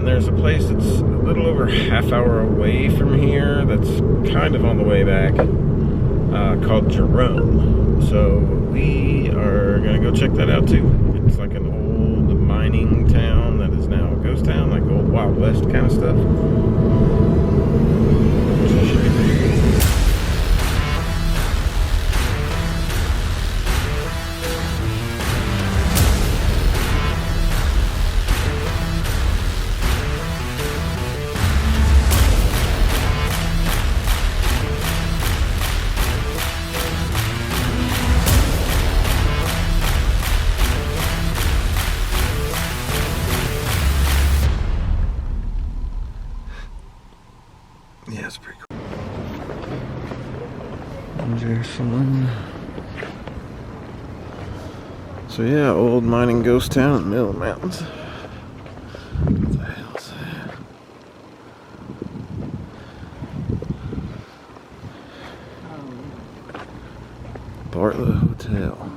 There's a place that's a little over half hour away from here that's kind of on the way back, called Jerome. So we are gonna go check that out too. It's like an old mining town that is now a ghost town, like old Wild West kind of stuff. So it should be pretty cool. Yeah, it's pretty cool. Jerome. So yeah, old mining ghost town in the middle of the mountains. What the hell's that? Bartlett Hotel.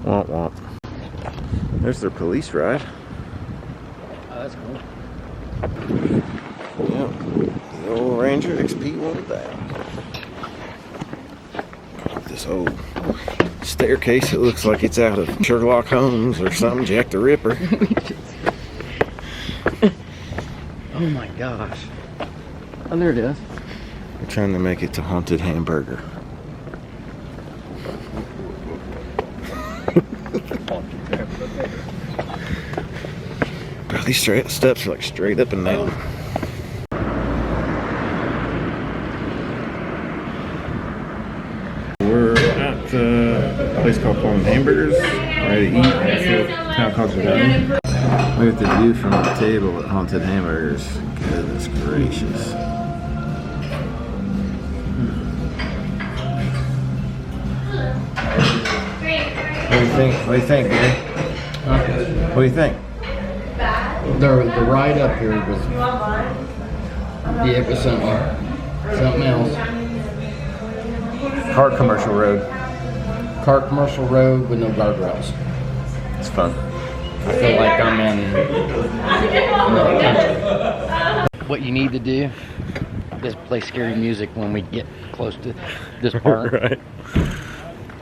Womp womp. There's their police ride. Oh, that's cool. Yep. The old Ranger XP1000. This old staircase, it looks like it's out of Sherlock Holmes or something. Jack the Ripper. Oh my gosh. Oh, there it is. We're trying to make it to Haunted Hamburger. Bro, these steps are like straight up and down. We're at a place called Haunted Hamburgers. Ready to eat. It's a town called Sedona. Look at the view from the table at Haunted Hamburgers. Goodness gracious. What do you think? What do you think, Gary? What do you think? The ride up here was, yeah, it was something else. Car commercial road. Car commercial road with no guardrails. It's fun. I feel like I'm in another country. What you need to do is play scary music when we get close to this part. Right.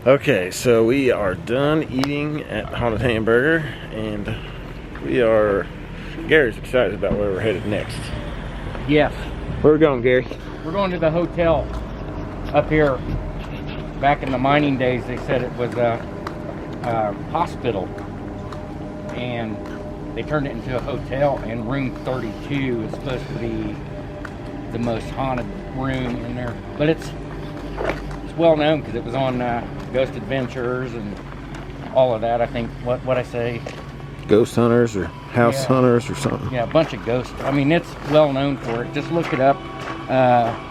Okay, so we are done eating at Haunted Hamburger, and Gary's excited about where we're headed next. Yes. Where are we going, Gary? We're going to the hotel up here. Back in the mining days, they said it was a hospital, and they turned it into a hotel, and room 32 is supposed to be the most haunted room in there. But it's well known because it was on Ghost Adventures and all of that. I think what I say, Ghost Hunters or House Hunters or something. Yeah, a bunch of ghosts. I mean, it's well known for it. Just look it up.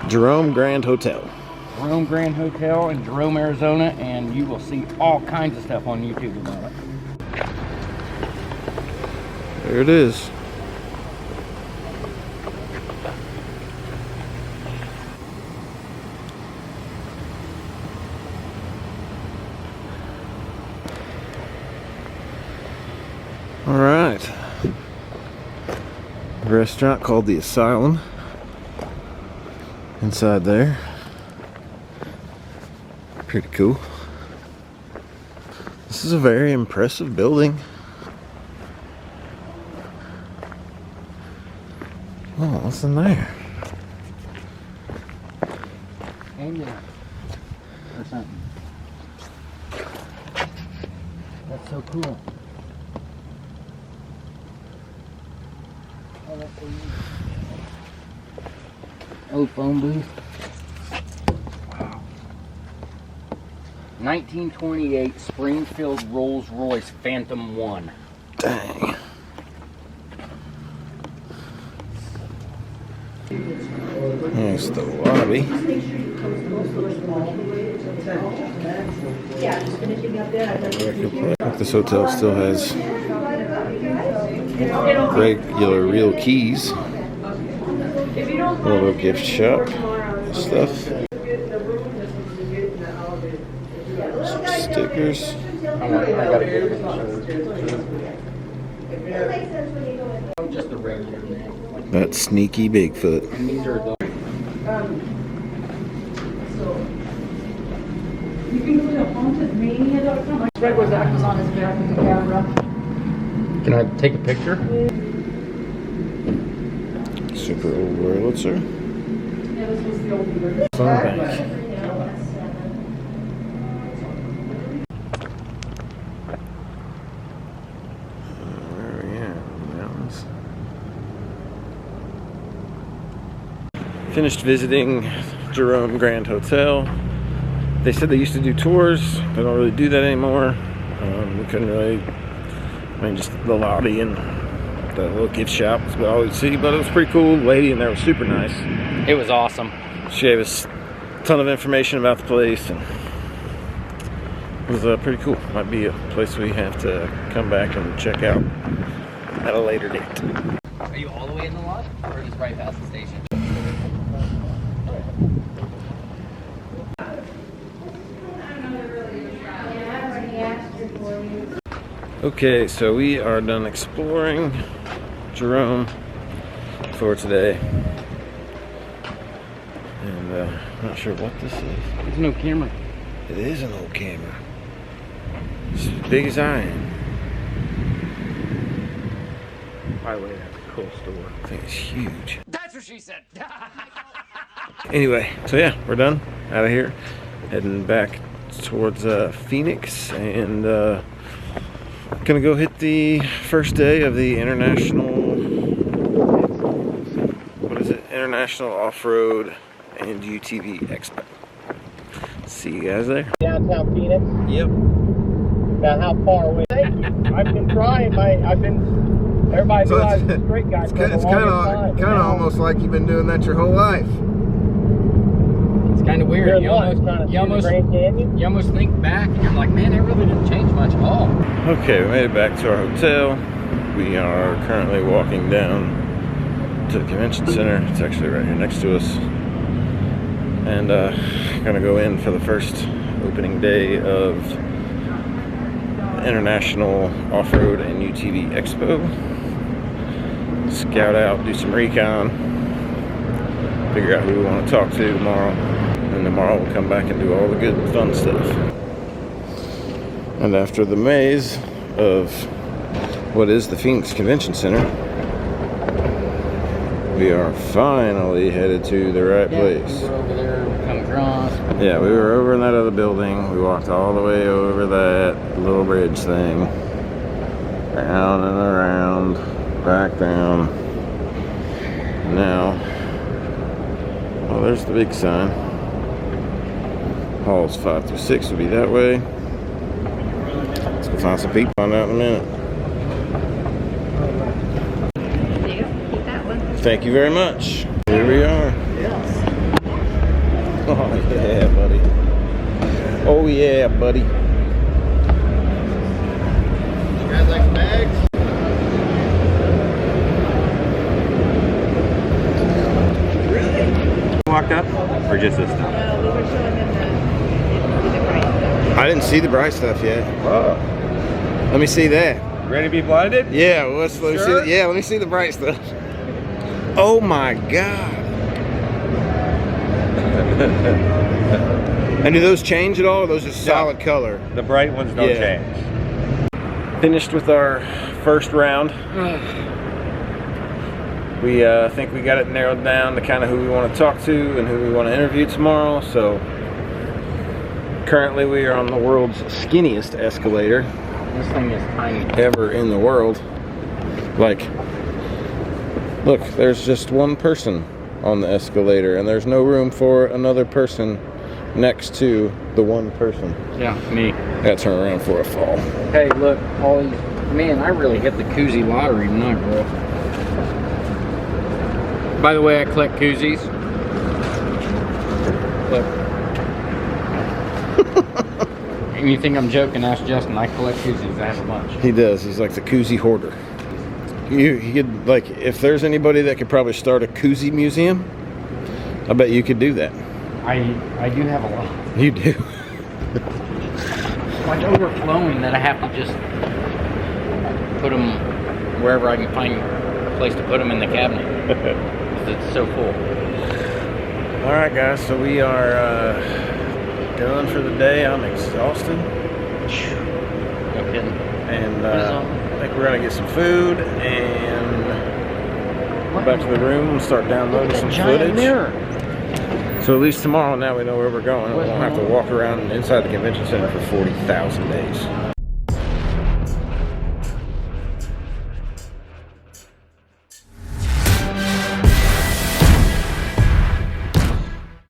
Jerome Grand Hotel. Jerome Grand Hotel in Jerome, Arizona, and you will see all kinds of stuff on YouTube about it. There it is. All right. A restaurant called the Asylum. Inside there. Pretty cool. This is a very impressive building. Oh, what's in there? Ambulance or something. That's so cool. Oh, that's so neat. Oh, phone booth. Wow. 1928 Springfield Rolls-Royce Phantom 1. Dang. Here's the lobby. This hotel still has regular real keys. A little gift shop stuff. Some stickers. I gotta get it. Just the regular, man. That sneaky Bigfoot. And these are the. You can go to hauntedmania.com. Greg was on his back with the camera. Can I take a picture? Super old Wurlitzer. Yeah, this was the old one. Fun bank. Where are we at? Mountains. Finished visiting Jerome Grand Hotel. They said they used to do tours. They don't really do that anymore. We couldn't really, just the lobby and the little gift shop was about all we'd see, but it was pretty cool. The lady in there was super nice. It was awesome. She gave us a ton of information about the place, and it was pretty cool. Might be a place we have to come back and check out at a later date. Are you all the way in the lot, or just right past the station? Okay, so we are done exploring Jerome for today. And I'm not sure what this is. There's no camera. It is an old camera. It's as big as I am. By the way, that's a cool store. I think it's huge. That's what she said. Anyway, so yeah, we're done. Out of here. Heading back towards Phoenix, and gonna go hit the first day of the International Off-Road and UTV Expo. See you guys there. Downtown Phoenix. Yep. About how far away? Thank you. I've been trying. Everybody So knew I was a straight guy. It's kind of almost like you've been doing that your whole life. It's kind of weird. You almost think back and you're like, man, it really didn't change much at all. Okay, we made it back to our hotel. We are currently walking down to the convention center. It's actually right here next to us. And gonna go in for the first opening day of the International Off-Road and UTV Expo. Scout out, do some recon, figure out who we want to talk to tomorrow. And tomorrow we'll come back and do all the good fun stuff. And after the maze of what is the Phoenix Convention Center, we are finally headed to the right place. We were over there, we come across. Yeah, we were over in that other building. We walked all the way over that little bridge thing. Round and around, back down. Now, well, there's the big sign. Halls 5 through 6 will be that way. Let's go find some people. Find out in a minute. Keep that one. Thank you very much. Here we are. Yes. Oh yeah, buddy. Oh yeah, buddy. You guys like some bags? Walked up, or just this stuff? No, we were showing them the bright stuff. I didn't see the bright stuff yet. Whoa. Let me see that. Ready to be blinded? Yeah, let me see. Yeah, let me see the bright stuff. Oh my god. And do those change at all, or those just solid color? The bright ones don't Yeah. change. Finished with our first round. We think we got it narrowed down to kind of who we want to talk to and who we want to interview tomorrow. So currently we are on the world's skinniest escalator This thing is tiny. ever in the world. Like, look, there's just one person on the escalator and there's no room for another person next to the one person. Yeah, me. Gotta turn around for a fall. Hey, look, all these. Man, I really hit the koozie lottery tonight, bro. By the way, I collect koozies. Look. And you think I'm joking? Ask Justin. I collect koozies. I have a bunch. He does. He's like the koozie hoarder. He could, like, if there's anybody that could probably start a koozie museum, I bet you could do that. I do have a lot. You do. like overflowing that I have to just put them wherever I can find a place to put them in the cabinet. 'Cause it's so full. All right, guys. So we are done for the day. I'm exhausted, No kidding. and I think we're gonna get some food and go back to the room and start downloading some Giant footage. mirror. So at least tomorrow, now we know where we're going. We won't have to walk around inside the convention center for 40,000 days.